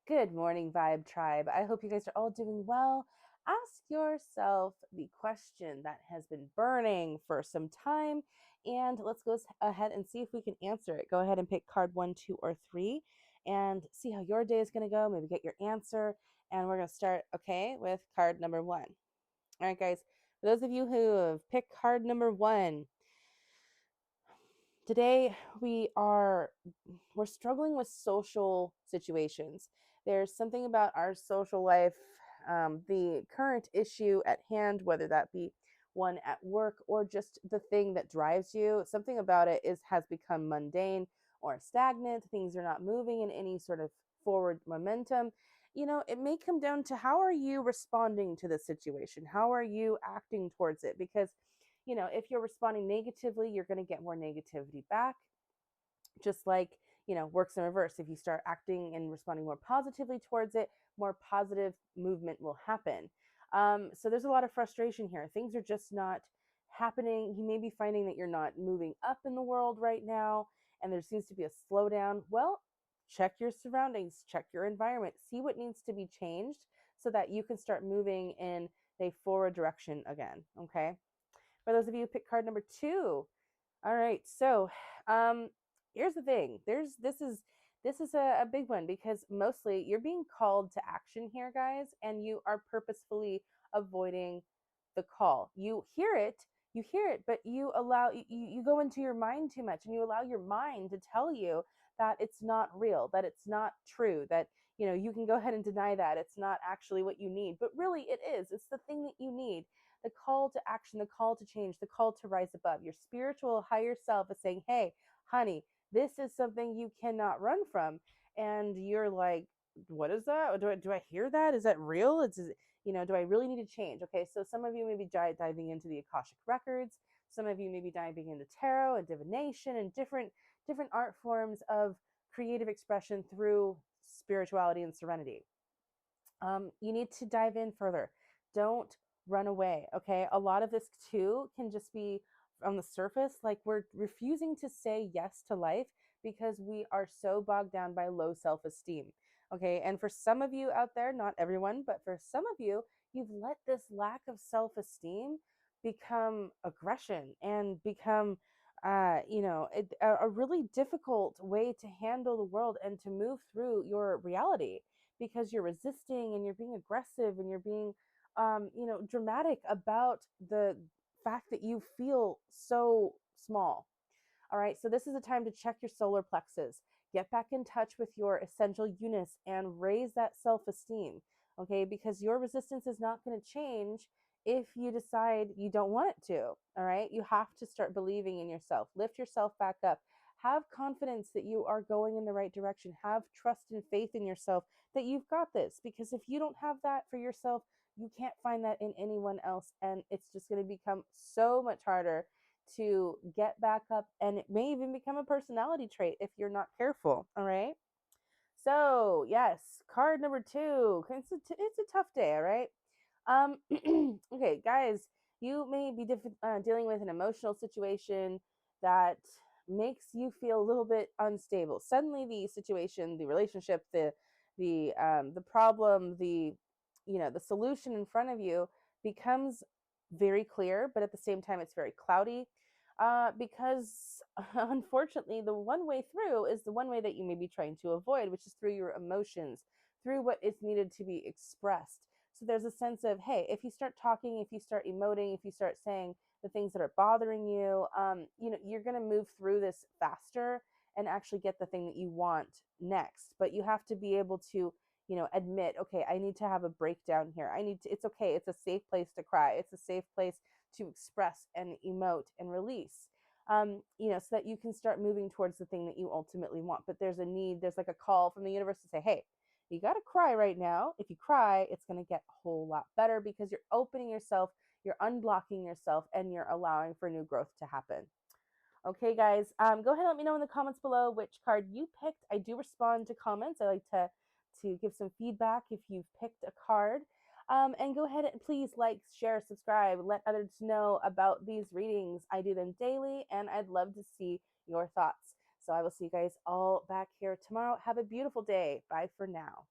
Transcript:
Good morning, Vibe Tribe. I hope you guys are all doing well. Ask yourself the question that has been burning for some time, and let's go ahead and see if we can answer it. Go ahead and pick card one, two, or three, and see how your day is going to go. Maybe get your answer, and we're going to start, okay, with card number one. All right, guys, for those of you who have picked card number one, today we're struggling with social situations. There's something about our social life, the current issue at hand, whether that be one at work or just the thing that drives you. Something about it has become mundane or stagnant. Things are not moving in any sort of forward momentum. It may come down to how are you responding to the situation? How are you acting towards it? Because if you're responding negatively, you're going to get more negativity back. Just like, works in reverse. If you start acting and responding more positively towards it, more positive movement will happen. So there's a lot of frustration here. Things are just not happening. You may be finding that you're not moving up in the world right now, and there seems to be a slowdown. Well, check your surroundings, check your environment, see what needs to be changed so that you can start moving in a forward direction again. Okay. For those of you who pick card number two, all right, so um, here's the thing. This is a big one because mostly you're being called to action here, guys, and you are purposefully avoiding the call. You hear it, but you go into your mind too much, and you allow your mind to tell you that it's not real, that it's not true, that you can go ahead and deny that it's not actually what you need, but really it is. It's the thing that you need, the call to action, the call to change, the call to rise above. Your spiritual higher self is saying, hey, honey, this is something you cannot run from. And you're like, what is that? Do I hear that? Is that real? Do I really need to change? Okay, so some of you may be diving into the Akashic records. Some of you may be diving into tarot and divination and different art forms of creative expression through spirituality and serenity. You need to dive in further. Don't run away. Okay. A lot of this too can just be on the surface. Like we're refusing to say yes to life because we are so bogged down by low self esteem. Okay. And for some of you out there, not everyone, but for some of you, you've let this lack of self esteem become aggression and become a really difficult way to handle the world and to move through your reality because you're resisting and you're being aggressive and you're being dramatic about the fact that you feel so small. All right, so this is a time to check your solar plexus, get back in touch with your essential units and raise that self-esteem. Okay, because your resistance is not going to change if you decide you don't want it to. All right, you have to start believing in yourself, lift yourself back up, have confidence that you are going in the right direction, have trust and faith in yourself that you've got this. Because if you don't have that for yourself, you can't find that in anyone else, and it's just going to become so much harder to get back up, and it may even become a personality trait if you're not careful. All right, so yes, card number two. It's a tough day. All right. Okay, guys, you may be dealing with an emotional situation that makes you feel a little bit unstable. Suddenly the situation, the relationship, the problem, the solution in front of you becomes very clear, but at the same time it's very cloudy. Because unfortunately, the one way through is the one way that you may be trying to avoid, which is through your emotions, through what is needed to be expressed. So there's a sense of, hey, if you start talking, if you start emoting, if you start saying the things that are bothering you, you're going to move through this faster and actually get the thing that you want next. But you have to be able to, admit, okay, I need to have a breakdown here. It's okay. It's a safe place to cry. It's a safe place to express and emote and release. So that you can start moving towards the thing that you ultimately want. But there's like a call from the universe to say, hey, you got to cry right now. If you cry, it's going to get a whole lot better because you're opening yourself, you're unblocking yourself, and you're allowing for new growth to happen. Okay, guys, go ahead and let me know in the comments below which card you picked. I do respond to comments. I like to give some feedback if you've picked a card. And go ahead and please like, share, subscribe, let others know about these readings. I do them daily, and I'd love to see your thoughts. So I will see you guys all back here tomorrow. Have a beautiful day. Bye for now.